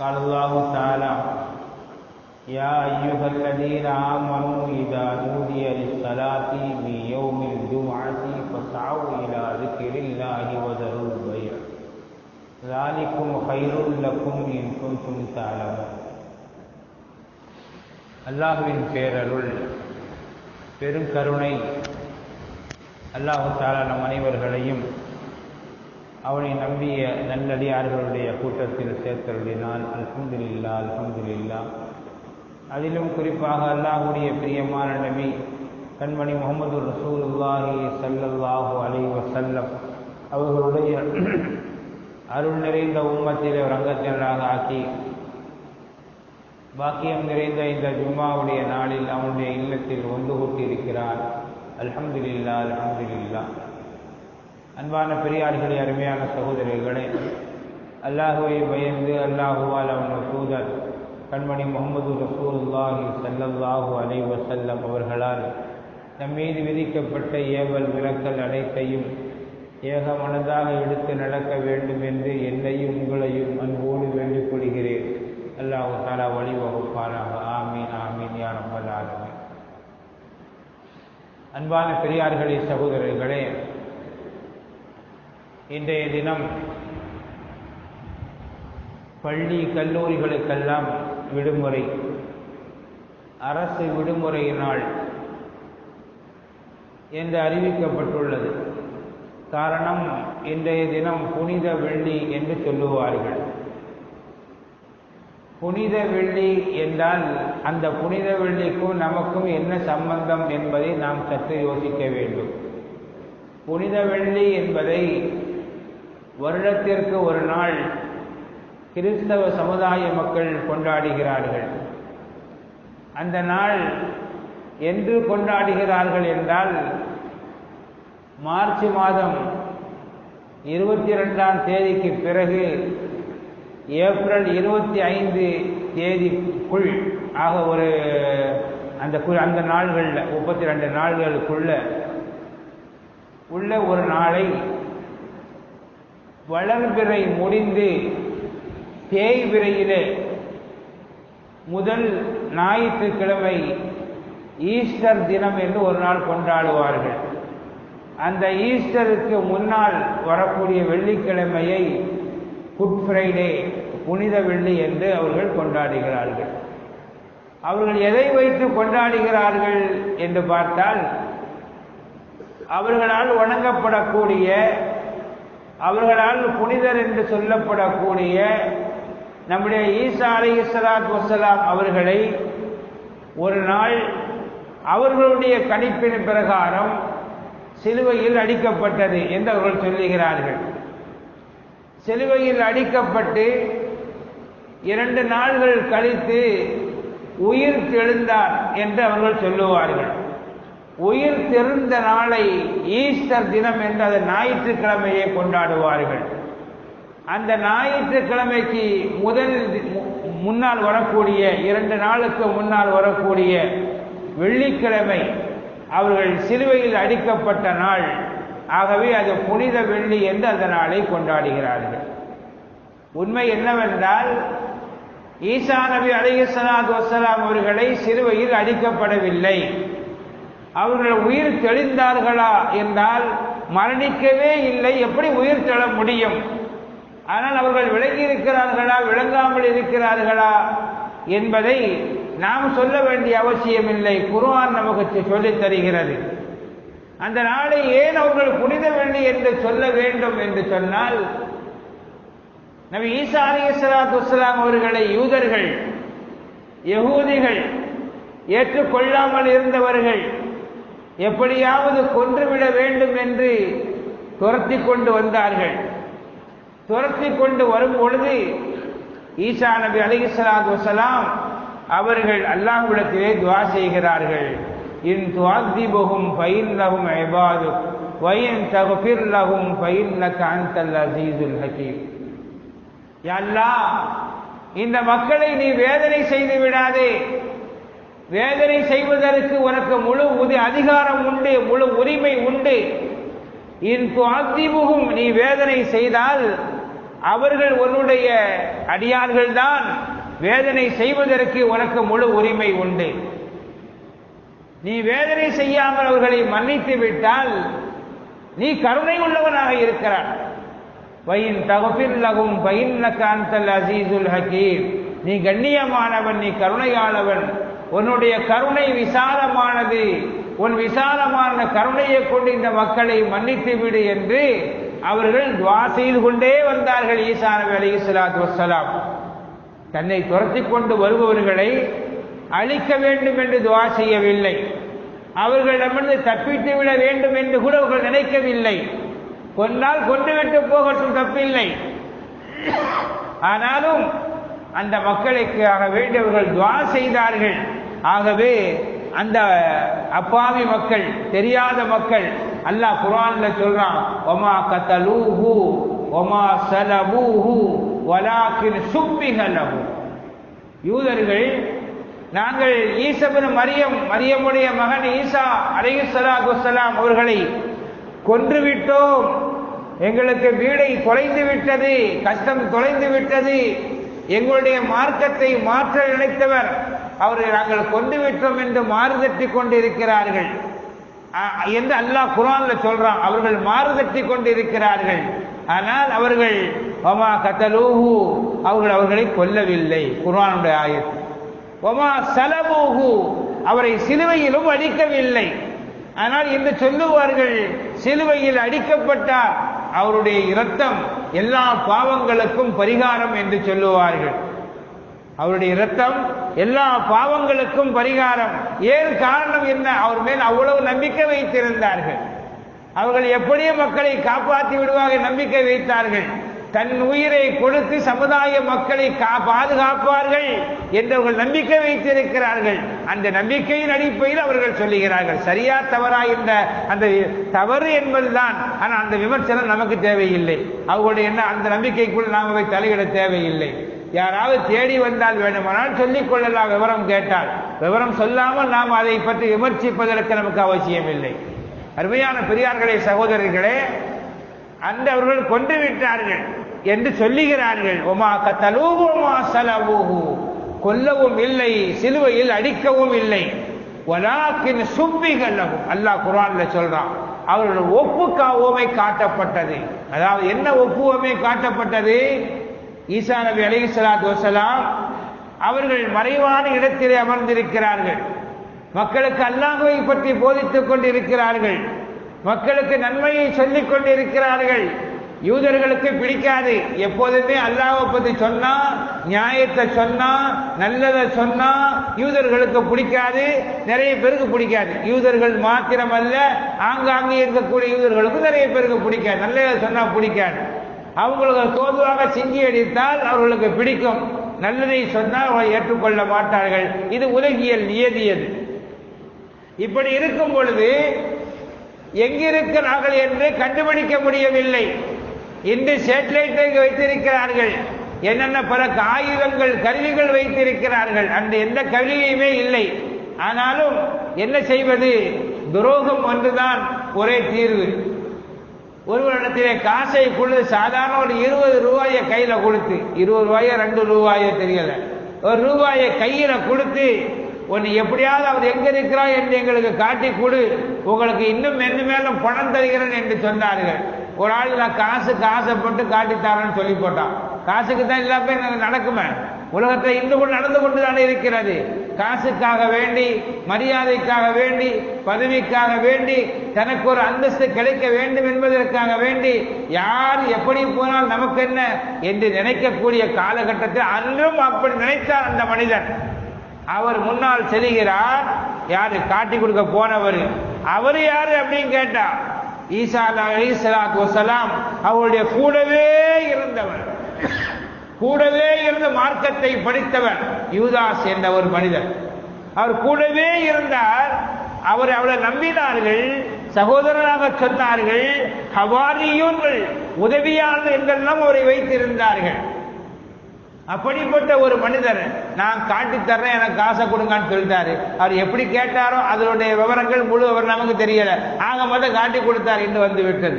قال الله تعالى: يا أيها الذين آمنوا إذا نودي للصلاة من يوم الجمعة فاسعوا إلى ذكر الله وذروا البيع ذلكم خير لكم إن كنتم تعلمون. அல்லாஹ்வின் பேரருள் பெருங்கருணை அல்லாஹ் தஆலா நம் அனைவர்களையும் அவனை நம்பிய நல்லடியார்களுடைய கூட்டத்தில் சேர்த்தருளினான். அல்ஹம்துலில்லாஹ், அல்ஹம்துலில்லாஹ். அதிலும் குறிப்பாக அல்லாஹ்வுடைய பிரியமான நபி கண்மணி முஹம்மது ரசூலுல்லாஹி ஸல்லல்லாஹு அலைஹி வஸல்லம் அவர்களுடைய அருள் நிறைந்த உம்மத்திலே ஒரு அங்கத்தினராக ஆக்கி பாக்கியம் நிறைந்த இந்த ஜும்மாவுடைய நாளில் அவனுடைய இல்லத்தில் ஒன்று கூட்டியிருக்கிறார். அல்ஹம்துலில்லாஹ், அல்ஹம்துலில்லாஹ். அன்பான பெரியார்களே, அருமையான சகோதரர்களே, அல்லாஹுவை பயந்து அல்லாஹுவால் அவனுடைய தூதர் கண்மணி முஹம்மது ரசூலுல்லாஹி ஸல்லல்லாஹு அலைஹி வஸல்லம் அவர்களால் நம் மீது விதிக்கப்பட்ட ஏவல் விலக்கல் அனைத்தையும் ஏக மனதாக எடுத்து நடக்க வேண்டும் என்று என்னையும் உங்களையும் அன்போடு வேண்டிக் கொள்கிறேன். அல்லாஹு தஆலா வழிவகுப்பானாக. ஆமீன், ஆமீன் யா ரப்பல் ஆலமீன். அன்பான பெரியார்களே, சகோதரர்களே, இன்றைய தினம் பள்ளி கல்லூரிகளுக்கெல்லாம் விடுமுறை, அரசு விடுமுறை நாள் என்று அறிவிக்கப்பட்டுள்ளது. காரணம், இன்றைய தினம் புனித வெள்ளி என்று சொல்லுவார்கள். புனித வெள்ளி என்றால் அந்த புனித வெள்ளிக்கும் நமக்கும் என்ன சம்பந்தம் என்பதை நாம் சற்று யோசிக்க வேண்டும். புனித வெள்ளி என்பதை வருடத்திற்கு ஒரு நாள் கிறிஸ்தவ சமுதாய மக்கள் கொண்டாடுகிறார்கள். அந்த நாள் என்று கொண்டாடுகிறார்கள் என்றால் மார்ச் மாதம் 22ஆம் தேதிக்கு பிறகு ஏப்ரல் 25 தேதிக்குள் ஆக ஒரு அந்த நாள்களில் 32 நாள்களுக்குள்ள உள்ள ஒரு நாளை வளர்பிறை முடிந்து தேய்பிறையிலே முதல் ஞாயிற்றுக்கிழமை ஈஸ்டர் தினம் என்று ஒரு நாள் கொண்டாடுவார்கள். அந்த ஈஸ்டருக்கு முன்னால் வரக்கூடிய வெள்ளிக்கிழமையை குட் ஃப்ரைடே, புனித வெள்ளி என்று அவர்கள் கொண்டாடுகிறார்கள். அவர்கள் எதை வைத்து கொண்டாடுகிறார்கள் என்று பார்த்தால், அவர்களால் வணங்கப்படக்கூடிய, அவர்களால் புனிதர் என்று சொல்லப்படக்கூடிய நம்முடைய ஈசா அலைஹிஸ்ஸலாத்து வஸ்ஸலாம் அவர்களை ஒரு நாள் அவர்களுடைய கணிப்பின் பிரகாரம் சிலுவையில் அடிக்கப்பட்டது என்று அவர்கள் சொல்லுகிறார்கள். சிலுவையில் அடிக்கப்பட்டு 2 நாள்கள் கழித்து உயிர் தெழுந்தார் என்று அவர்கள் சொல்லுவார்கள். உயிர் தெழுந்த நாளை ஈஸ்டர் தினம் என்று அந்த ஞாயிற்றுக்கிழமையை கொண்டாடுவார்கள். அந்த ஞாயிற்றுக்கிழமைக்கு முன்னால் வரக்கூடிய 2 நாளுக்கு முன்னால் வரக்கூடிய வெள்ளிக்கிழமை அவர்கள் சிலுவையில் அடிக்கப்பட்ட நாள். ஆகவே அது புனித வெள்ளி என்று அந்த நாளை கொண்டாடுகிறார்கள். உண்மை என்னவென்றால், ஈசா நபி அலைஹிஸ்ஸலாத்து வஸ்ஸலாம் அவர்களை சிலுவையில் அடிக்கப்படவில்லை. அவர்கள் உயிர் தெளிந்தார்களா என்றால் மரணிக்கவே இல்லை. எப்படி உயிர் தெள முடியும்? ஆனால் அவர்கள் விளங்கி இருக்கிறார்களா, விளங்காமல் இருக்கிறார்களா என்பதை நாம் சொல்ல வேண்டிய அவசியமில்லை. குர்ஆன் நமக்கு சொல்லித் தருகிறது. அந்த நாளை ஏன் அவர்கள் புனித வெள்ளி என்று சொல்ல வேண்டும் என்று சொன்னால், நபி ஈசா அலைஹிஸ்ஸலாத்து வஸ்ஸலாம் அவர்களை யூதர்கள், யகூதிகள் ஏற்றுக்கொள்ளாமல் இருந்தவர்கள் எப்படியாவது கொன்றுவிட வேண்டும் என்று துரத்தி கொண்டு வந்தார்கள். துரத்தி கொண்டு வரும் பொழுது ஈசா நபி அலைஹிஸ்ஸலாத்து வஸ்ஸலாம் அவர்கள் அல்லாஹ்விடத்திலே துஆ செய்கிறார்கள். இன் துஅதிபுஹும் ஃபஇன்னஹும் இபாதுக் வ இன் தக்ஃபிர் லஹும் ஃபஇன்னக அன்தல் அஸீஸுல் ஹகீம். யா அல்லாஹ், இந்த மக்களை நீ வேதனை செய்து விடாதே. வேதனை செய்வதற்கு உனக்கு முழு அதிகாரம் உண்டு, முழு உரிமை உண்டு. இன் துஅதிபுஹும், நீ வேதனை செய்தால் அவர்கள் உன்னுடைய அடியார்கள் தான், வேதனை செய்வதற்கு உனக்கு முழு உரிமை உண்டு. நீ வேதனை செய்யாமல் அவர்களை மன்னித்து விட்டால் நீ கருணை உள்ளவனாக இருக்கிறான். வயின் தகுபின் லகும் பயின்னக அன்தல் அசீசுல் ஹக்கீம், நீ கண்ணியமானவன், நீ கருணையாளவன், உன்னுடைய கருணை விசாலமானது, உன் விசாலமான கருணையை கொண்டு இந்த மக்களை மன்னித்து விடு என்று அவர்கள் துஆ செய்து கொண்டே வந்தார்கள். ஈசா நபி அலைஹிஸ்ஸலாத்து வஸ்ஸலாம் தன்னை துரத்தி கொண்டு வருபவர்களை அழிக்க வேண்டும் என்று துஆ செய்யவில்லை. அவர்களிடமிருந்து தப்பித்து விட வேண்டும் என்று கூட அவர்கள் நினைக்கவில்லை. கொன்னால் கொண்டுவிட்டு போகட்டும், தப்பில்லை. ஆனாலும் அந்த மக்களுக்காக வேண்டியவர்கள் துஆ செய்தார்கள். ஆகவே அந்த அப்பாவி மக்கள், தெரியாத மக்கள், அல்லாஹ் குர்ஆன்ல சொல்றான், வமா கதலூஹு வமா ஸலபூஹு வலாக்கின் சுப்பிஹ லஹு. யூதர்கள், நாங்கள் ஈசா இப்னு மரியமுடைய மகன் ஈசா அலைஹிஸ்ஸலாத்து வஸ்ஸலாம் அவர்களை கொன்றுவிட்டோம், எங்களுக்கு வீடை தொலைந்து விட்டது, கஷ்டம் தொலைந்து விட்டது, எங்களுடைய மார்க்கத்தை மாற்ற நினைத்தவர் அவரை நாங்கள் கொண்டு விட்டோம் என்று மாறுதட்டி கொண்டிருக்கிறார்கள் என்று அல்லாஹ் குர்ஆன்ல சொல்றான். அவர்கள் மாறுதட்டி கொண்டிருக்கிறார்கள். ஆனால் அவர்கள் வமா கதலூஹு, அவர்களை கொல்லவில்லை. குர்ஆனுடைய ஆயத்து. வமா ஸலபூஹு, அவரை சிலுவையிலும் அடிக்கவில்லை. ஆனால் இன்று சொல்லுவார்கள், சிலுவையில் அடிக்கப்பட்டார், அவருடைய இரத்தம் எல்லா பாவங்களுக்கும் பரிகாரம் என்று சொல்லுவார்கள். அவருடைய இரத்தம் எல்லா பாவங்களுக்கும் பரிகாரம். ஏன் காரணம் என்ன? அவர் மேல் அவ்வளவு நம்பிக்கை வைத்திருந்தார்கள். அவர்கள் எப்படியே மக்களை காப்பாற்றி விடுவார்கள் நம்பிக்கை வைத்தார்கள். தன் உயிரை கொடுத்து சமுதாய மக்களை பாதுகாப்பார்கள் என்றவர்கள் நம்பிக்கை வைத்திருக்கிறார்கள். அந்த நம்பிக்கையின் அடிப்படையில் அவர்கள் சொல்லுகிறார்கள். சரியா தவறா என்ற அந்த தவறு என்பதுதான். ஆனால் அந்த விமர்சனம் நமக்கு தேவையில்லை. அவர்களுடைய என்ன அந்த நம்பிக்கைக்குள் நாம் போய் தலையிட தேவையில்லை. யாராவது தேடி வந்தால் வேண்டுமானால் சொல்லிக் கொள்ளலாம், விவரம் கேட்டால். விவரம் சொல்லாமல் நாம் அதை பற்றி விமர்சிப்பதற்கு நமக்கு அவசியம் இல்லை. அருமையான பெரியார்களே, சகோதரர்களே, அந்த அவர்கள் கொண்டு விட்டார்கள் என்று சொல்லுகிறார்கள். ஒமா கதலூஹு வமா ஸலபூஹு, கொல்லவும் இல்லை, சிலுவையில் அடிக்கவும் இல்லை. வலாக்கின் சுப்பிஹ லஹு, அல்லாஹ் குர்ஆன்ல சொல்றான், அவர்கள் ஒப்புமை காட்டப்பட்டது. அதாவது என்ன ஒப்புமை காட்டப்பட்டது? ஈசா நபி அலைஹிஸ்ஸலாத்து வஸ்ஸலாம் அவர்கள் மறைவான இடத்திலே அமர்ந்திருக்கிறார்கள். மக்களுக்கு அல்லாஹ்வை பற்றி போதித்துக் கொண்டிருக்கிறார்கள். மக்களுக்கு நன்மையை சொல்லிக் கொண்டிருக்கிறார்கள். யூதர்களுக்கு பிடிக்காது. எப்போதுமே அல்லாஹ்வை பற்றி சொன்னா, நியாயத்தை சொன்னா, நல்லதை சொன்னா யூதர்களுக்கு பிடிக்காது, நிறைய பேருக்கு பிடிக்காது. யூதர்கள் மாத்திரமல்ல, ஆங்காங்கே இருக்கக்கூடிய யூதர்களுக்கு நிறைய பேருக்கு பிடிக்காது. நல்லதை சொன்னா பிடிக்காது. அவங்களுக்கு தோதுவாக சிங்கி அடித்தால் அவர்களுக்கு பிடிக்கும். நல்லதை சொன்னால் அவர்கள் ஏற்றுக்கொள்ள மாட்டார்கள். இது உலகியல் நியதியது. இப்படி இருக்கும் பொழுது எங்கிருக்கிறார்கள் என்று கண்டுபிடிக்க முடியவில்லை. இன்று சேட்டலைட்டை வைத்திருக்கிறார்கள், என்னென்ன பல ஆயுதங்கள் கருவிகள் வைத்திருக்கிறார்கள். அந்த எந்த கருவியுமே இல்லை. ஆனாலும் என்ன செய்வது? துரோகம் ஒன்றுதான் ஒரே தீர்வு. ஒருவரிடத்திலே காசை கொடுத்து, சாதாரண ஒரு 20 ரூபாயை கையில கொடுத்து, 20 ரூபாயோ 2 ரூபாயோ தெரியல, ஒரு ரூபாயை கையில கொடுத்து, உன்னை எப்படியாவது அவர் எங்க இருக்கிறார் என்று எங்களுக்கு காட்டி கொடு, உங்களுக்கு இன்னும் மேலும் பணம் தருகிறேன் என்று சொன்னார்கள். ஒரு ஆள் நான் காசுக்கு ஆசைப்பட்டு காட்டித்தாரன்னு சொல்லி போட்டான். காசுக்கு தான் எல்லாமே நடக்குமே. உலகத்தில் இன்று கூட நடந்து கொண்டுதானே இருக்கிறது. காசுக்காக வேண்டி, மரியாதைக்காக வேண்டி, பதவிக்காக வேண்டி, தனக்கு ஒரு அந்தஸ்து கிடைக்க வேண்டும் என்பதற்காக வேண்டி யார் எப்படி போனால் நமக்கு என்ன என்று நினைக்கக்கூடிய காலகட்டத்தில் அன்றும் அப்படி நினைத்தார் அந்த மனிதன். அவர் முன்னால் செல்கிறார். யாரு? காட்டி கொடுக்க போனவர். அவர் யாரு அப்படின்னு கேட்டா, ஈசா அலைஹிஸ்ஸலாத்து வஸ்ஸலாம் அவருடைய கூடவே இருந்தவர், கூடவே இருந்து மார்க்கத்தை படித்தவர் யூதாஸ் என்ற ஒரு மனிதர். அவர் கூடவே இருந்தார். அவரை நம்பினார்கள், சகோதரராக சொன்னார்கள், ஹவாரியூன்கள், உதவியாளர்கள் என்றெல்லாம் அவரை வைத்திருந்தார்கள். அப்படிப்பட்ட ஒரு மனிதர், நான் காட்டி தர்றேன், எனக்கு காசை கொடுங்கன்னு சொல்லிட்டாரு. அவர் எப்படி கேட்டாரோ அதனுடைய விவரங்கள் முழு விவரம் நமக்கு தெரியல. ஆக மட்டும் காட்டி கொடுத்தார் என்று வந்து விட்டது.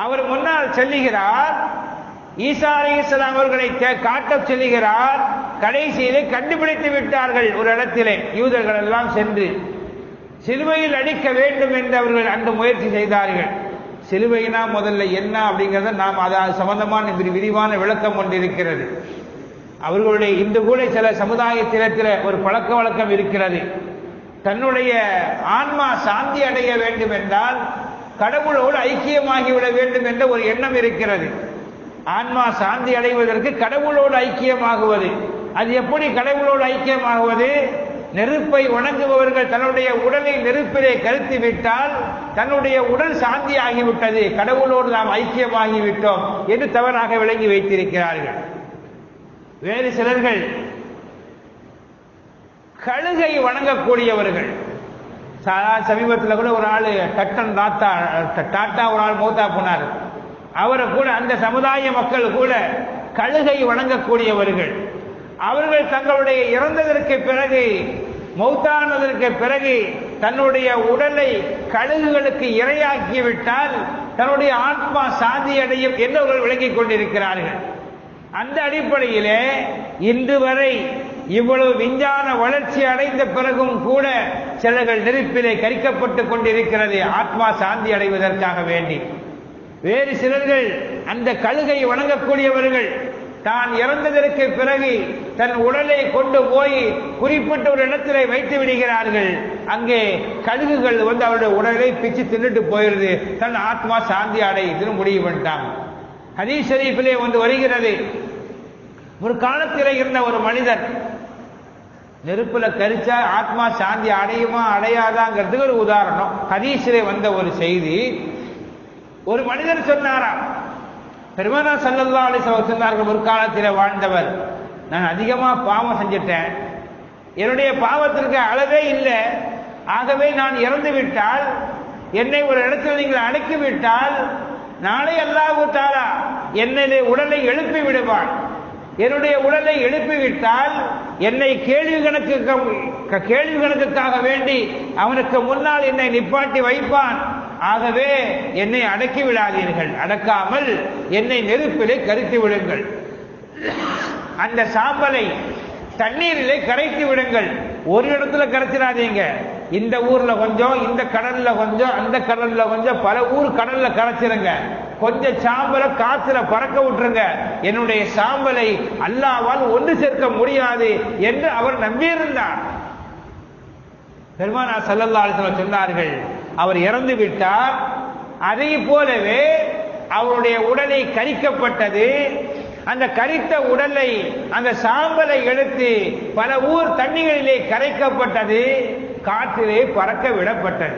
அவர் முன்னால் செல்லுகிறார். ஈசா அலைஹிஸ்ஸலாம் அவர்களை காட்டச் சொல்லுகிறார். கடைசியிலே கண்டுபிடித்து விட்டார்கள். ஒரு இடத்திலே யூதர்கள் எல்லாம் சென்று சிலுவையில் அடிக்க வேண்டும் என்று அவர்கள் அன்று முயற்சி செய்தார்கள். சிலுவைனா முதல்ல என்ன அப்படிங்கிறத நாம் அது சம்பந்தமான விரிவான விளக்கம் கொண்டு இருக்கிறது. அவர்களுடைய இன்று கூட சில சமுதாயத்திலே ஒரு பழக்க வழக்கம் இருக்கிறது. தன்னுடைய ஆன்மா சாந்தி அடைய வேண்டும் என்றால் கடவுளோடு ஐக்கியமாகிவிட வேண்டும் என்ற ஒரு எண்ணம் இருக்கிறது. ஆன்மா சாந்தி அடைவதற்கு கடவுளோடு ஐக்கியமாகுவது. அது எப்படி கடவுளோடு ஐக்கியமாகுவது? நெருப்பை வணங்குபவர்கள் தன்னுடைய உடலை நெருப்பிலே கருத்து விட்டால் தன்னுடைய உடல் சாந்தி ஆகிவிட்டது, கடவுளோடு நாம் ஐக்கியமாகிவிட்டோம் என்று தவறாக விளங்கி வைத்திருக்கிறார்கள். வேறு சிலர்கள் கழுகை வணங்கக்கூடியவர்கள். சமீபத்தில் கூட ஒரு ஆள் டாட்டா ஒரு ஆள் மௌத்தா போனார். அவரை கூட அந்த சமுதாய மக்கள் கூட கழுகை வணங்கக்கூடியவர்கள். அவர்கள் தங்களுடைய இறந்ததற்கு பிறகு மௌத்தானதற்கு பிறகு தன்னுடைய உடலை கழுகுகளுக்கு இரையாக்கிவிட்டால் தன்னுடைய ஆத்மா சாந்தி அடையும் என்று அவர்கள் விளங்கிக் கொண்டிருக்கிறார்கள். அந்த அடிப்படையிலே இன்று வரை இவ்வளவு விஞ்ஞான வளர்ச்சி அடைந்த பிறகும் கூட சிலர்கள் நெருப்பிலே கரிக்கப்பட்டுக் கொண்டிருக்கிறது ஆத்மா சாந்தி அடைவதற்காக வேண்டி. வேறு சிலர்கள் அந்த கழுகை வணங்கக்கூடியவர்கள் தான் இறந்ததற்கு பிறகு தன் உடலை கொண்டு போய் குறிப்பிட்ட ஒரு இடத்திலே வைத்து விடுகிறார்கள். அங்கே கழுகுகள் அவருடைய உடலை பிச்சு தின்னுட்டு போயிருது, தன் ஆத்மா சாந்தி அடையுதுன்னு முடிவு பண்ணிட்டாங்க. ஹதீஸ் ஷரீஃபிலே வருகிறது, ஒரு காலத்தில் இருந்த ஒரு மனிதர் நெருப்புல கரிச்சா ஆத்மா சாந்தி அடையுமா அடையாதாங்கிறதுக்கு ஒரு உதாரணம். ஹதீஸிலே வந்த ஒரு செய்தி. ஒரு மனிதர் சொன்னாராம், பெருமானார் ஸல்லல்லாஹு அலைஹி வஸல்லம் சொன்னார்கள், ஒரு காலத்தில் வாழ்ந்தவர், நான் அதிகமா பாவம் செஞ்சிட்டேன், என்னுடைய பாவத்திற்கு அளவே இல்லை, ஆகவே நான் இறந்து விட்டால் என்னை ஒரு இடத்தில் நீங்கள் அடக்கிவிட்டால் நாளை அல்லாஹ் தஆலா என்னுடைய உடலை எழுப்பி விடுவான். என்னுடைய உடலை எழுப்பிவிட்டால் என்னை கேள்வி கணக்குக்காக வேண்டி அவனுக்கு முன்னால் என்னை நிப்பாட்டி வைப்பான். ஆகவே என்னை அடக்கி விடாதீர்கள், அடக்காமல் என்னை நெருப்பிலே கரித்து விடுங்கள், அந்த சாம்பலை தண்ணீரிலே கரைத்து விடுங்கள். ஒரு இடத்துல கரைச்சிடாதீங்க, இந்த ஊர்ல கொஞ்சம், இந்த கடல்ல கொஞ்சம், அந்த கடல்ல கொஞ்சம், பல ஊர் கடல்ல கரைச்சிருங்க, கொஞ்சம் சாம்பலை காத்துல பறக்க விட்டுருங்க, என்னுடைய சாம்பலை அல்லாஹ்வால் ஒன்று சேர்க்க முடியாது என்று அவர் நம்பியிருந்தார். பெருமானார் ஸல்லல்லாஹு அலைஹி வஸல்லம் சொன்னார்கள், அவர் இறந்து விட்டார், அதை போலவே அவருடைய உடலை கரிக்கப்பட்டது, அந்த கரித்த உடலை அந்த சாம்பலை எடுத்து பல ஊர் தண்ணிகளிலே கரைக்கப்பட்டது, காற்றிலே பறக்க விடப்பட்டது.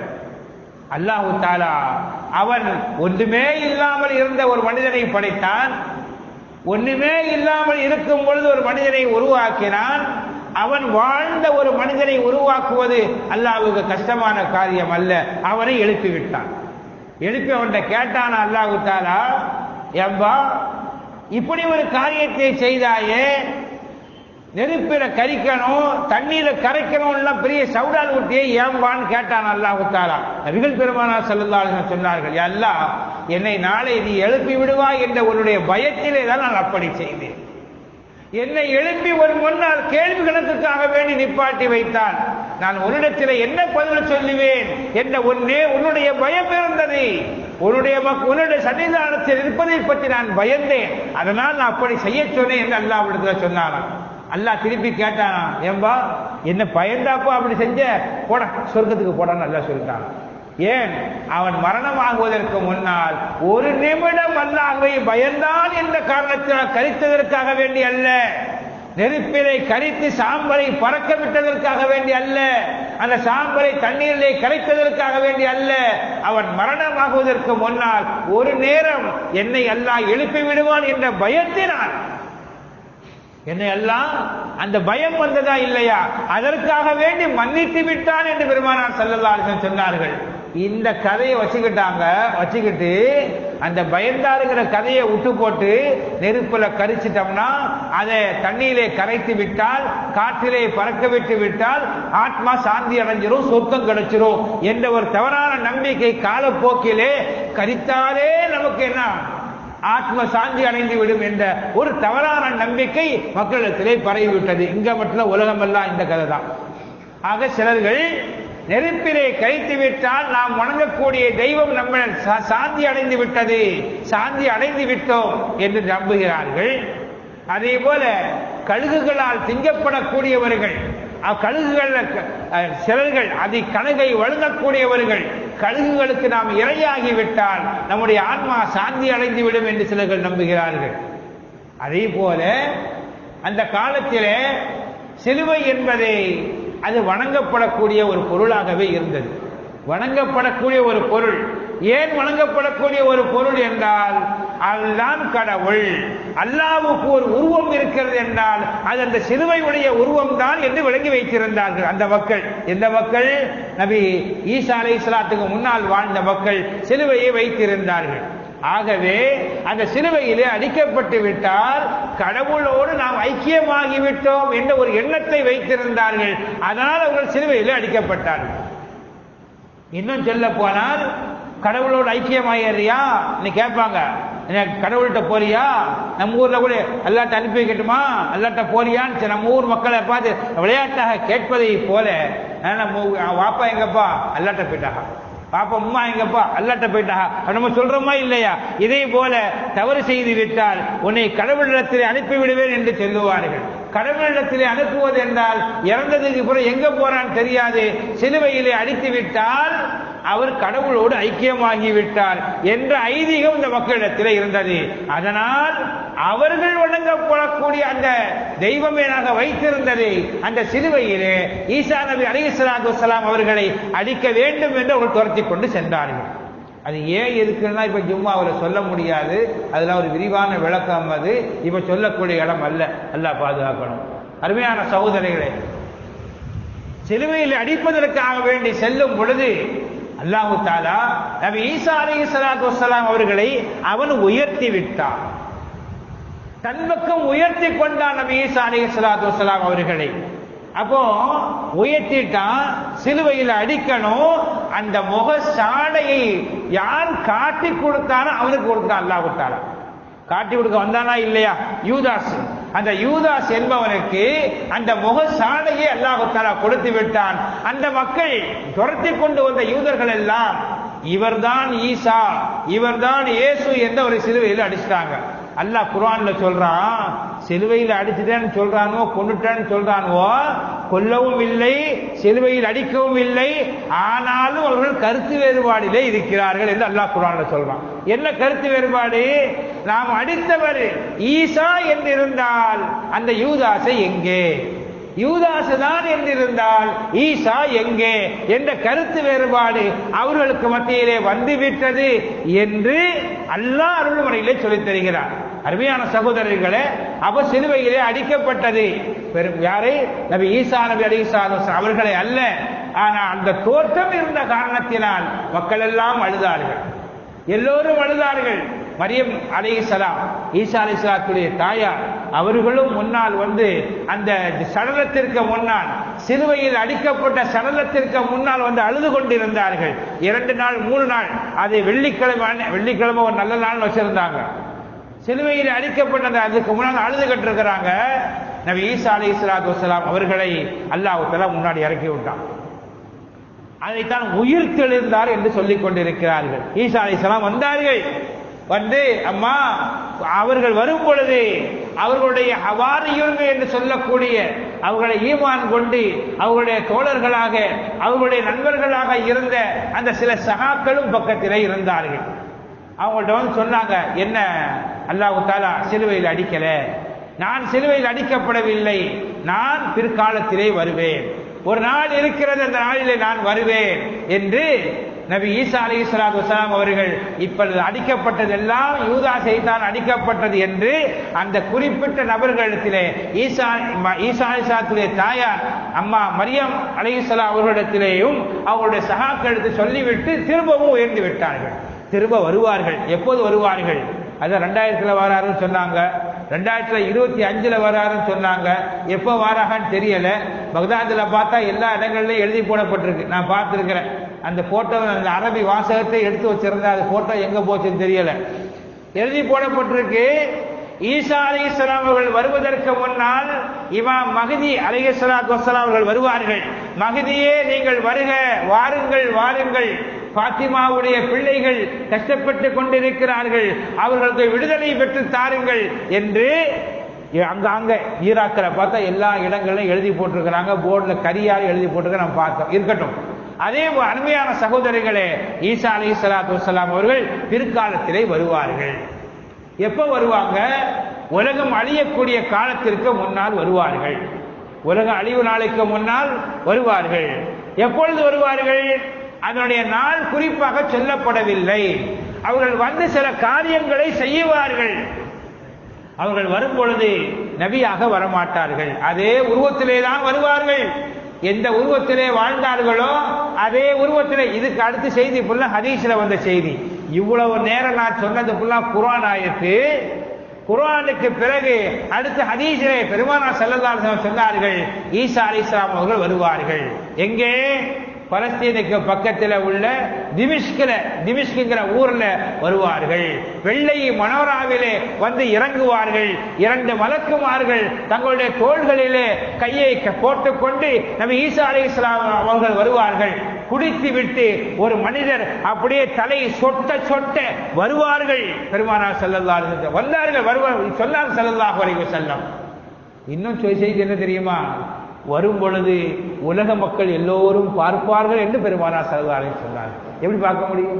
அல்லாஹ் தஆலா அவன் ஒன்றுமே இல்லாமல் இருந்த ஒரு மனிதனை படைத்தான், ஒன்றுமே இல்லாமல் இருக்கும் பொழுது ஒரு மனிதனை உருவாக்கினான். அவன் வாழ்ந்த ஒரு மனிதனை உருவாக்குவது அல்லாஹ்வுக்கு கஷ்டமான காரியம் அல்ல. அவனை எழுப்பிவிட்டான். எழுப்பி அவன்கிட்ட கேட்டான் அல்லாஹ் தஆலா, ஏம்பா இப்படி ஒரு காரியத்தை செய்தாயே, நெருப்பில கரிக்கணும், தண்ணீரை கரைக்கணும், எல்லாம் பெரிய சவுடால் ஊட்டியே ஏம்பான்னு கேட்டான் அல்லாஹ் தஆலா. நபிகள் பெருமானார் ஸல்லல்லாஹு அலைஹி வஸல்லம் சொன்னார்கள், யா அல்லாஹ், என்னை நாளை நீ எழுப்பி விடுவாய் என்ற உன்னுடைய பயத்திலே தான் நான் அப்படி செய்தேன். என்னை எழுப்பி ஒரு முன்னால் கேள்வி கணக்குக்காக வேண்டி நிப்பாட்டி வைத்தான். நான் உன்னிடத்தில் என்ன பதில் சொல்லுவேன் என்ற உன்னுடைய பயம் இருந்தது, உன்னுடைய சன்னிதானத்தில் இருப்பதை பற்றி நான் பயந்தேன், அதனால் நான் அப்படி செய்ய சொன்னேன் என்று அல்லாஹ்விடத்துல சொன்னாராம். அல்லாஹ் திருப்பி கேட்டானா, ஏம்பா என்ன பயந்தாப்பா அப்படி செஞ்ச, போட சொர்க்கத்துக்கு போடான்னு அல்லாஹ் சொல்லிட்டான். ஏன்? அவன் மரணமாகுவதற்கு முன்னால் ஒரு நிமிடம் அல்லாஹ்வை பயந்தான் என்ற காரணத்தினால் கரித்ததற்காக வேண்டி அல்ல, நெருப்பிலை கரித்து சாம்பலை பறக்க விட்டதற்காக வேண்டி அல்ல, அந்த சாம்பலை தண்ணீரிலே கரைத்ததற்காக வேண்டி அல்ல, அவன் மரணமாகுவதற்கு முன்னால் ஒரு நேரம் என்னை அல்லாஹ் எழுப்பி விடுவான் என்ற பயத்தினால், என்னை எல்லாம் அந்த பயம் வந்ததா இல்லையா, அதற்காக வேண்டி மன்னித்து விட்டான் என்று பெருமானார் ஸல்லல்லாஹு அலைஹி வஸல்லம் சொன்னார்கள். இந்த கதையை வச்சுக்கிட்டு அந்த பயந்தாருங்கிற கதையை விட்டு போட்டு நெருப்புல கரிச்சிட்டோம்னா, அதை தண்ணீரை கரைத்து விட்டால், காற்றிலே பறக்க விட்டு விட்டால் ஆத்மா சாந்தி அடைஞ்சிரும், சொர்க்கம் கிடைச்சிரும் என்ற ஒரு தவறான நம்பிக்கை காலப்போக்கிலே கரித்தாலே நமக்கு என்ன ஆத்ம சாந்தி அடைந்து விடும் என்ற ஒரு தவறான நம்பிக்கை மக்களிடத்திலே பரவிவிட்டது. இங்க மட்டும் உலகமெல்லாம் இந்த கதை தான். ஆக சிலர்கள் நெருப்பிலே கழித்து விட்டால் நாம் வணங்கக்கூடிய தெய்வம் நம்ம சாந்தி அடைந்து விட்டது, சாந்தி அடைந்து விட்டோம் என்று நம்புகிறார்கள். அதே போல கழுகுகளால் திங்கப்படக்கூடியவர்கள், கழுகுகள் சிலர்கள் அதை கணக்கை வழங்கக்கூடியவர்கள், கழுகுகளுக்கு நாம் இரையாகிவிட்டால் நம்முடைய ஆன்மா சாந்தி அடைந்து விடும் என்று சிலர்கள் நம்புகிறார்கள். அதே போல அந்த காலத்திலே சிலுவை என்பதை அது வணங்கப்படக்கூடிய ஒரு பொருளாகவே இருந்தது. வணங்கப்படக்கூடிய ஒரு பொருள். ஏன் வணங்கப்படக்கூடிய ஒரு பொருள் என்றால் அதுதான் கடவுள். அல்லாஹ்வுக்கு ஒரு உருவம் இருக்கிறது என்றால் அது அந்த சிலுவையுடைய உருவம் தான் என்று விளங்கி வைத்திருந்தார்கள் அந்த மக்கள். எந்த மக்கள்? நபி ஈசா அலைஹிஸ்ஸலாத்துக்கு முன்னால் வாழ்ந்த மக்கள் சிலுவையை வைத்திருந்தார்கள். ஆகவே அந்த சிலுவையிலே அடிக்கப்பட்டு விட்டால் கடவுளோடு நாம் ஐக்கியமாகிவிட்டோம் என்ற ஒரு எண்ணத்தை வைத்திருந்தார்கள். அதனால் அவர்கள் சிலுவையிலே அடிக்கப்பட்டார்கள். இன்னும் சொல்ல போனால் கடவுளோடு ஐக்கியமாயிறியா நீ கேட்பாங்க, கடவுள்கிட்ட போறியா? நம்ம ஊர்ல கூட அல்லாட்ட அனுப்பி வைக்கட்டுமா, அல்லாட்ட போறியான்னு நம்ம ஊர் மக்களை பார்த்து விளையாட்டாக கேட்பதை போல வாப்பா எங்கப்பா அல்லாட்ட போயிட்டாங்க, பாப்பா அம்மா எங்கப்பா அல்லாட்ட போயிட்டாங்க நம்ம சொல்றோமா இல்லையா? இதே போல தவறு செய்து விட்டால் உன்னை கடவுளிடத்திலே அனுப்பி விடுவேன் என்று சொல்லுவார்கள். கடவுளிடத்திலே அனுப்புவது என்றால் இறந்ததுக்கு பிறகு எங்க போறான்னு தெரியாது, சிலுவையிலே அடித்து விட்டால் அவர் கடவுளோடு ஐக்கியமாகிவிட்டார் என்ற ஐதீகம் இந்த மக்களிடத்தில் இருந்தது. அதனால் அவர்கள் வணங்கப்படக்கூடிய அந்த தெய்வமேனாக வைத்திருந்தது அந்த சிலுவையிலே ஈசா நபி அலைஹிஸ்ஸலாத்து வஸ்ஸலாம் அவர்களை அடிக்க வேண்டும் என்று அவர்கள் துரத்தி கொண்டு சென்றார்கள். அது ஏன் இருக்குன்னா இப்ப ஜும்மாவில் சொல்ல முடியாது, அதுல ஒரு விரிவான விளக்கம் அது இப்ப சொல்லக்கூடிய இடம் அல்ல. அல்லாஹ் பாதுகாக்கணும். அருமையான சகோதரிகளே, சிலுவையில் அடிப்பதற்காக வேண்டி செல்லும் பொழுது அல்லாஹு தஆலா நபி ஈசா அலைஹிஸ்ஸலாத்து வஸ்ஸலாம் அவர்களை அவன் உயர்த்தி விட்டான், தன் பக்கம் உயர்த்தி கொண்டான் நபி ஈசா அலைஹிஸ்ஸலாத்து வஸ்ஸலாம் அவர்களை. அப்போ உயர்த்திட்டான், சிலுவையில் அடிக்கணும். அந்த முக சாடையை யார் காட்டி கொடுத்தானோ அவனுக்கு கொடுத்தான் அல்லாஹ் தஆலா. காட்டி கொடுக்க வந்தானா இல்லையா? யூதாஸ். அந்த யூதாஸ் என்பவனுக்கு அந்த முக சாடையை அல்லாஹ் தஆலா கொடுத்து விட்டான். அந்த மக்கள் துரத்தி கொண்டு வந்த யூதர்கள் எல்லாம் இவர்தான் ஈசா, இவர்தான் இயேசு என்ற ஒரு சிலுவையில் அடிச்சிட்டாங்க. அல்லாஹ் குர்ஆன்ல சொல்றான், சிலுவையில் அடிச்சுட்டேன்னு சொல்றானோ கொண்டுட்டேன்னு சொல்றானோ, கொல்லவும் இல்லை சிலுவையில் அடிக்கவும் இல்லை, ஆனாலும் அவர்கள் கருத்து வேறுபாடிலே இருக்கிறார்கள் என்று அல்லாஹ் குர்ஆன்ல சொல்றான். என்ன கருத்து வேறுபாடு? நாம் அடித்தவர் ஈசா என்றிருந்தால் அந்த யூதாசை எங்கே, யூதாசு தான் என்றிருந்தால் ஈசா எங்கே என்ற கருத்து வேறுபாடு அவர்களுக்கு மத்தியிலே வந்துவிட்டது என்று அல்லாஹ் அருள்முறையிலே சொல்லித் தருகிறார். அருமையான சகோதரர்களே, அப்ப சிலுவையிலே அடிக்கப்பட்டது யாரை? நபி ஈசா நபி அலைஹிஸ்ஸலாத்து அவர்களை அல்ல. ஆனால் அந்த தோற்றம் இருந்த காரணத்தினால் மக்கள் எல்லாம் அழுதார்கள், எல்லோரும் அழுதார்கள். மரியம் அலைஹிஸ்ஸலாம் ஈசா அலைஹிஸ்ஸலாத்துடைய தாயார் அவர்களும் முன்னால் வந்து அந்த சடலத்திற்கு முன்னால், சிலுவையில் அடிக்கப்பட்ட சடலத்திற்கு முன்னால் வந்து அழுது கொண்டிருந்தார்கள். 2 நாள் 3 நாள், அதை வெள்ளிக்கிழமை ஒரு நல்ல நாள் வச்சிருந்தாங்க. சிலுவையில் அடிக்கப்பட்ட அதுக்கு முன்னால் அழுதுகிட்டு இருக்கிறாங்க. நபி ஈசா அலைஹிஸ்ஸலாத்து வஸ்ஸலாம் அவர்களை அல்லாஹ் தஆலா முன்னாடி இறக்கி விட்டான். அதைத்தான் உயிர் தெழுந்தார் என்று சொல்லிக் கொண்டிருக்கிறார்கள். ஈசா அலைஹிஸ்ஸலாம் வந்தார்கள். வந்து அம்மா அவர்கள் வரும் பொழுது அவர்களுடைய ஹவாரியூன்கள் என்று சொல்லக்கூடிய அவர்களை ஈமான் கொண்டு அவர்களுடைய தோழர்களாக அவர்களுடைய நண்பர்களாக இருந்த அந்த சில சகாக்களும் பக்கத்திலே இருந்தார்கள். அவங்கள்ட்ட வந்து சொன்னாங்க, என்ன அல்லாஹ் தஆலா சிலுவையில் அடிக்கல, நான் சிலுவையில் அடிக்கப்படவில்லை, நான் பிற்காலத்திலே வருவேன், ஒரு நாள் இருக்கிறது, அந்த நாளிலே நான் வருவேன் என்று நபி ஈசா அலைஹிஸ்ஸலாத்து வஸ்ஸலாம் அவர்கள் இப்பொழுது அடிக்கப்பட்டதெல்லாம் யூதாஸை தான் அடிக்கப்பட்டது என்று அந்த குறிப்பிட்ட நபர்களிடத்திலே ஈசா அலைஹிஸ்ஸலாத்துடைய தாயார் அம்மா மரியம் அலைஹிஸ்ஸலாம் அவர்களிடத்திலேயும் அவர்களுடைய சகாக்களிடத்து சொல்லிவிட்டு திரும்பவும் உயர்ந்து விட்டார்கள். திரும்ப வருவார்கள். எப்போது வருவார்கள்? அதான் 2000 வராருன்னு சொன்னாங்க, 2025 வராருன்னு சொன்னாங்க. எப்போ வாராகன்னு தெரியல. பக்தாதில் பார்த்தா எல்லா இடங்கள்லையும் எழுதி போடப்பட்டிருக்கு, நான் பார்த்துருக்கிறேன். அந்த போட்டோ அந்த அரபி வாசகத்தை எடுத்து வச்சிருந்தா அது போட்டோ எங்க போச்சுன்னு தெரியல. எழுதி போடப்பட்டிருக்கு. ஈசா அலைஹிஸ்ஸலாம் அவர்கள் வருவதற்கு முன்னால் இமாம் மஹ்தி அலைஹிஸ்ஸலாத்து வஸ்ஸலாம் அவர்கள் வருவார்கள். மஹ்தியே நீங்கள் வருக, வாருங்கள் வாருங்கள், பாத்திமாவுடைய பிள்ளைகள் கஷ்டப்பட்டு கொண்டிருக்கிறார்கள், அவர்களுக்கு விடுதலை பெற்று தாருங்கள் என்று அங்க ஈராக்கில் பார்த்தா எல்லா இடங்களிலும் எழுதி போட்டிருக்கிறாங்க. போர்டில் கரியால் எழுதி போட்டிருக்க நம்ம பார்த்தோம். இருக்கட்டும். அதே அருமையான சகோதரிகளே, ஈசா அலைஹிஸ்ஸலாத்து வஸ்ஸலாம் அவர்கள் பிற்காலத்திலே வருவார்கள். எப்ப வருவாங்க? உலகம் அழியக்கூடிய காலத்திற்கு முன்னால் வருவார்கள். உலக அழிவு நாளைக்கு முன்னால் வருவார்கள். எப்பொழுது வருவார்கள்? அதனுடைய நாள் குறிப்பாக சொல்லப்படவில்லை. அவர்கள் வந்து சில காரியங்களை செய்வார்கள். அவர்கள் வரும் பொழுது நபியாக வரமாட்டார்கள். அதே உருவத்திலே தான் வருவார்கள். எந்த உருவத்திலே வாழ்ந்தார்களோ அதே உருவத்திலே. இதுக்கு அடுத்த செய்தி ஃபுல்லா ஹதீஸ்ல வந்த செய்தி. இவ்வளவு நேரம் நான் சொன்னது ஃபுல்லா குர்ஆன் ஆயத்து. குர்ஆனுக்கு பிறகு அடுத்த ஹதீஸிலே பெருமானார் ஸல்லல்லாஹு அலைஹி வஸல்லம் சொன்னார்கள், ஈசா அலைஹிஸ்ஸலாம் அவர்கள் வருவார்கள். எங்கே? பலஸ்தீனுக்கு பக்கத்தில் உள்ள திமிஷ்குங்கிற ஊர்ல வருவார்கள். வெள்ளை மனோராவிலே வந்து இறங்குவார்கள். 2 மலக்குமார்கள் தங்களுடைய தோள்களிலே கையை போட்டுக்கொண்டு நபி ஈசா அலைஹிஸ்ஸலாம் அவர்கள் வருவார்கள். குடித்து விட்டு ஒரு மனிதர் அப்படியே தலை சொட்ட சொட்ட வருவார்கள். பெருமானார் ஸல்லல்லாஹு அலைஹி வஸல்லம் வந்தார்கள். வருவார்கள் சொன்னார் ஸல்லல்லாஹு அலைஹி வஸல்லம். இன்னும் செய்தி என்ன தெரியுமா? வரும் பொழுது உலக மக்கள் எல்லோரும் பார்ப்பார்கள் என்று பெருமானார் ஸல்லல்லாஹு அலைஹி வஸல்லம் சொன்னார். எப்படி பார்க்க முடியும்?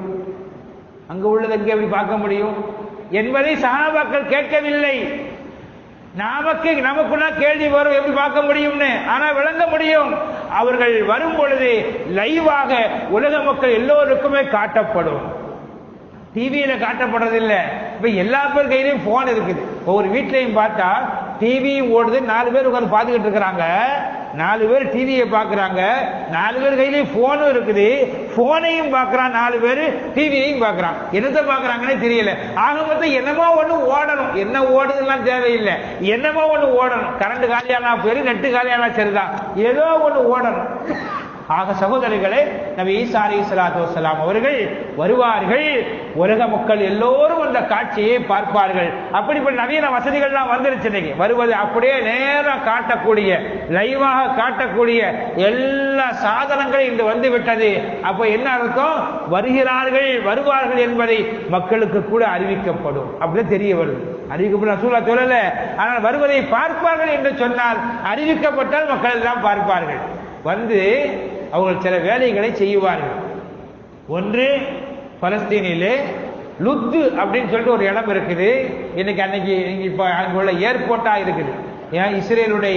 அங்க உள்ளது எங்கே எப்படி பார்க்க முடியும் என்பதை சஹாபாக்கள் கேட்கவில்லை. நமக்குன்னா கேள்வி வரும், எப்படி பார்க்க முடியும்னு. ஆனா விளங்க முடியும். அவர்கள் வரும் பொழுது லைவாக உலக மக்கள் எல்லோருக்குமே காட்டப்படும். டிவியில காட்டப்படுறதில்லை. இப்ப எல்லா பேர் கையிலையும் போன் இருக்குது. ஒவ்வொரு வீட்லையும் பார்த்தா டிவியும் ஓடுது. 4 பேர் உட்காந்து பார்த்துக்கிட்டு இருக்கிறாங்க. 4 பேர் டிவியை பார்க்கறாங்க. 4 பேர் கையிலையும் போனும் இருக்குது. போனையும் பார்க்கறான் 4 பேர், டிவியையும் பார்க்கறான். என்னத்தை பார்க்கறாங்கன்னே தெரியல. ஆக மொத்தம் என்னமோ ஒண்ணு ஓடணும். என்ன ஓடுதுலாம் தேவையில்லை. என்னமோ ஒண்ணு ஓடணும். கரண்ட் காலியானா பேரு, நெட்டு காலியானா சரிதான், ஏதோ ஒண்ணு ஓடணும். ஆக சகோதரிகளே, நபி ஈசா அலைஹிஸ்ஸலாத்து வஸ்ஸலாம் அவர்கள் வருவார்கள். உலக மக்கள் எல்லோரும் அந்த காட்சியை பார்ப்பார்கள். அப்படிப்பட்ட நவீன வசதிகள்லாம் வந்துருச்சு. வருவது அப்படியே நேரம் காட்டக்கூடிய, லைவாக காட்டக்கூடிய எல்லா சாதனங்களும் இன்று வந்து விட்டது. அப்ப என்ன அர்த்தம்? வருவார்கள் என்பதை மக்களுக்கு கூட அறிவிக்கப்படும். அப்படியே தெரிய வருது. அறிவிக்கப்பட்ட ரசூலுல்லாஹ் சொல்லல, ஆனால் வருவதை பார்ப்பார்கள் என்று சொன்னால் அறிவிக்கப்பட்டால் மக்கள் எல்லாம் பார்ப்பார்கள். வந்து அவர்கள் சில வேலைகளை செய்வார்கள். ஒன்று, பலஸ்தீனிலே லுத்து அப்படின்னு சொல்லிட்டு ஒரு இடம் இருக்குது. அன்னைக்கு இப்ப அங்குள்ள ஏர்போர்ட்டா இருக்குது. இஸ்ரேலுடைய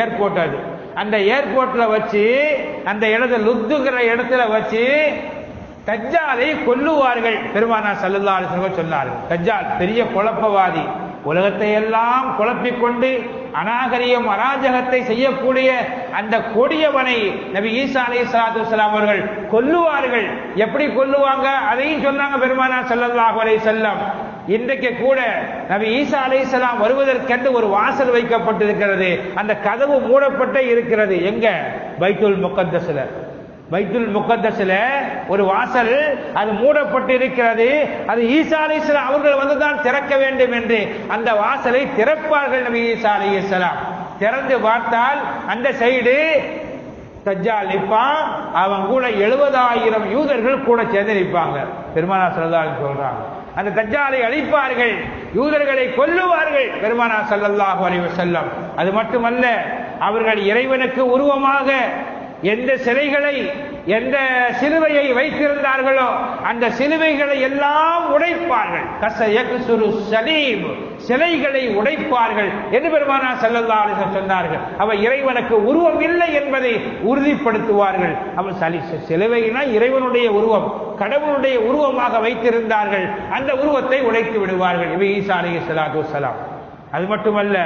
ஏர்போர்ட் அது. அந்த ஏர்போர்ட்ல வச்சு, அந்த இடத்துல லுத்துங்கிற இடத்துல வச்சு தஜ்ஜாலை கொல்லுவார்கள். பெருமானார் ஸல்லல்லாஹு அலைஹி வஸல்லம் சொன்னார்கள், தஜ்ஜால் பெரிய குழப்பவாதி, உலகத்தை எல்லாம் குழப்பிக்கொண்டு அநாகரிகம் அராஜகத்தை செய்யக்கூடிய அந்த கொடியவனை நபி ஈசா அலைஹிஸ்ஸலாத்து வஸ்ஸலாம் அவர்கள் கொல்லுவார்கள். எப்படி கொல்லுவாங்க அதையும் சொன்னாங்க பெருமானார் ஸல்லல்லாஹு அலைஹி வஸல்லம். இன்றைக்கு கூட நபி ஈசா அலைஹிஸ்ஸலாம் வருவதற்கென்று ஒரு வாசல் வைக்கப்பட்டிருக்கிறது. அந்த கதவு மூடப்பட்டே இருக்கிறது. எங்க? பைத்துல் முகத்தஸ்ல ஒரு வாசல், அது மூடப்பட்டு இருக்கிறது. அது ஈசா அலைஹிஸ்ஸலாம் அவர்கள் வந்துதான் திறக்க வேண்டும் என்று அந்த வாசலை திறப்பார்கள் நபி ஈசா அலைஹிஸ்ஸலாம். திறந்து பார்த்தால் அந்த சைடு தஜ்ஜால் நிற்பான். அவன் கூட 70,000 யூதர்கள் கூட சேர்ந்து நிற்பாங்க. பெருமானார் ஸல்லல்லாஹு அலைஹி வஸல்லம் சொல்றாங்க, அந்த தஜ்ஜாலை அழிப்பார்கள், யூதர்களை கொல்லுவார்கள் பெருமானார் ஸல்லல்லாஹு அலைஹி வஸல்லம். அது மட்டுமல்ல, அவர்கள் இறைவனுக்கு உருவமாக எந்த சிலைகளை, எந்த சிலுவையை வைத்திருந்தார்களோ அந்த சிலுவைகளை எல்லாம் உடைப்பார்கள். சிலைகளை உடைப்பார்கள் என்று பெருமானார் ஸல்லல்லாஹு அலைஹி வஸல்லம் சொன்னார்கள். அவ இறைவனுக்கு உருவம் இல்லை என்பதை உறுதிப்படுத்துவார்கள். அவ சிலுவைனா இறைவனுடைய உருவம், கடவுளுடைய உருவமாக வைத்திருந்தார்கள். அந்த உருவத்தை உடைத்து விடுவார்கள் நபி ஈசா அலைஹிஸ்ஸலாத்து வஸ்ஸலாம். அது மட்டுமல்ல,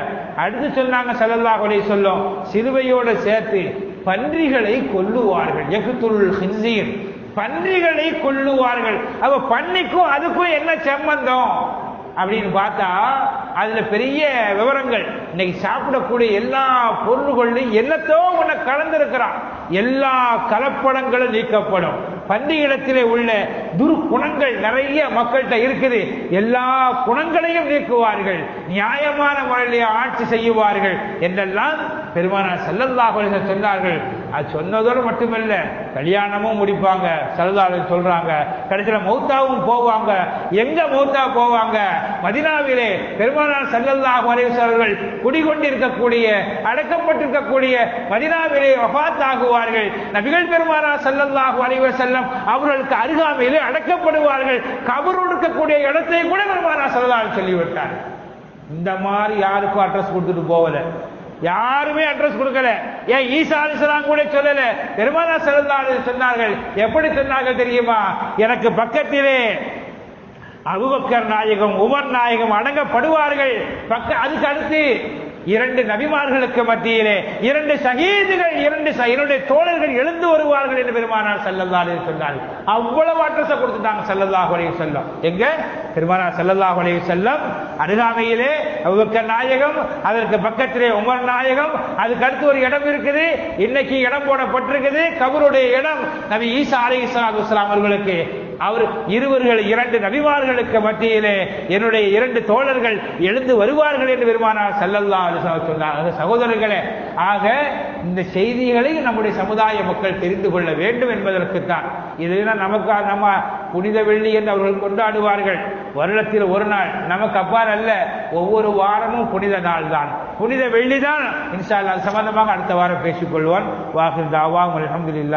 அடுத்து சொன்னாங்க ஸல்லல்லாஹு அலைஹி வஸல்லம், சிலுவையோடு சேர்த்து பன்றிகளை கொல்லுவார்கள். யக்துல் ஹின்ஸீர், பன்றிகளை கொல்லுவார்கள். அப்ப பன்னிக்கும் அதுக்கும் என்ன சம்பந்தம் அப்படின்னு பார்த்தா அதுல பெரிய விவரங்கள். இன்னைக்கு சாப்பிடக்கூடிய எல்லா பொருள்களையும் என்னத்தோ ஒண்ணு கலந்திருக்கிறான். எல்லா கலப்படங்களும் நீக்கப்படும். பன்றியிடத்திலே உள்ள துர்குணங்கள் நிறைய மக்கள்கிட்ட இருக்குது, எல்லா குணங்களையும் நீக்குவார்கள், நியாயமான முறையிலே ஆட்சி செய்வார்கள் என்றெல்லாம் பெருமானார் ஸல்லல்லாஹு அலைஹி வஸல்லம் சொன்னார்கள். அது சொன்னதோடு மட்டுமல்ல, கல்யாணமும் முடிப்பாங்க, ஸல்லல்லாஹு அலைஹி வஸல்லம் சொல்றாங்க, கடைசியில் மௌத்தாவும் போவாங்க. எங்க மௌத்தா போவாங்க? மதீனாவிலே பெருமானார் ஸல்லல்லாஹு அலைஹி வஸல்லம் குடிகொண்டிருக்கக்கூடிய அடக்கப்பட்டிருக்கக்கூடிய மதீனாவிலே வஃபாத் ஆகுவார்கள். நபிகள் பெருமானார் ஸல்லல்லாஹு அலைஹி வஸல்லம் அவர்களுக்கு அருகாமையிலே அடக்கப்படுவார்கள். கபர் இருக்கக்கூடிய இடத்தை கூட பெருமானார் ஸல்லல்லாஹு அலைஹி வஸல்லம் சொல்லிவிட்டார். இந்த மாதிரி யாருக்கும் அட்ரஸ் கொடுத்துட்டு போகல, யாருமே அட்ரஸ் கொடுக்கல. ஏன் ஈசா அலைஹிஸ்ஸலாம் கூட சொல்லல, பெருமானார் ஸல்லல்லாஹு அலைஹி வஸல்லம் சொன்னார்கள். எப்படி சொன்னார்கள் தெரியுமா? எனக்கு பக்கத்திலே அபூபக்கர் நாயகம், உமர் நாயகம் அடங்கப்படுவார்கள். அதுக்கு அடுத்து 2 நபிமார்களுக்கு மத்தியிலே 2 ஷஹீதுகள், 2 தோழர்கள் எழுந்து வருவார்கள் என்று பெருமானார் ஸல்லல்லாஹு அலைஹி வஸல்லம் சொன்னார்கள். அவ்வளவு அட்ரஸ் கொடுத்துட்டாங்க ஸல்லல்லாஹு அலைஹி வஸல்லம். எங்க? பெருமானார் ஸல்லல்லாஹு அலைஹி வஸல்லம் அருகாமையிலே அபூபக்கர் நாயகம், அதற்கு பக்கத்திலே உமர் நாயகம், அதுக்கு அடுத்து ஒரு இடம் இருக்குது, இன்னைக்கு இடம் போடப்பட்டிருக்குது, கபருடைய இடம். நபி ஈசா அலைஹிஸ்ஸலாத்து வஸ்ஸலாம் அவர்களுக்கு அவர் 2 நபிமார்களுக்கு மத்தியிலே என்னுடைய 2 தோழர்கள் எழுந்து வருவார்கள் என்று பெருமானார் ஸல்லல்லாஹு அலைஹி வஸல்லம் சொன்னார். சகோதரர்களே, ஆக இந்த செய்திகளை நம்முடைய சமுதாய மக்கள் தெரிந்து கொள்ள வேண்டும் என்பதற்குத்தான். இதுதான் நமக்கு நம்ம புனித வெள்ளி என்று அவர்கள் கொண்டாடுவார்கள். வருடத்தில் ஒரு நாள், நமக்கு அவ்வாறு அல்ல, ஒவ்வொரு வாரமும் புனித நாள் தான், புனித வெள்ளி தான். இன்ஷா அல்லாஹ் சம்பந்தமாக அடுத்த வாரம் பேசிக்கொள்வோம். வாஹிர் தாவா அல்ஹம்துலில்லாஹ்.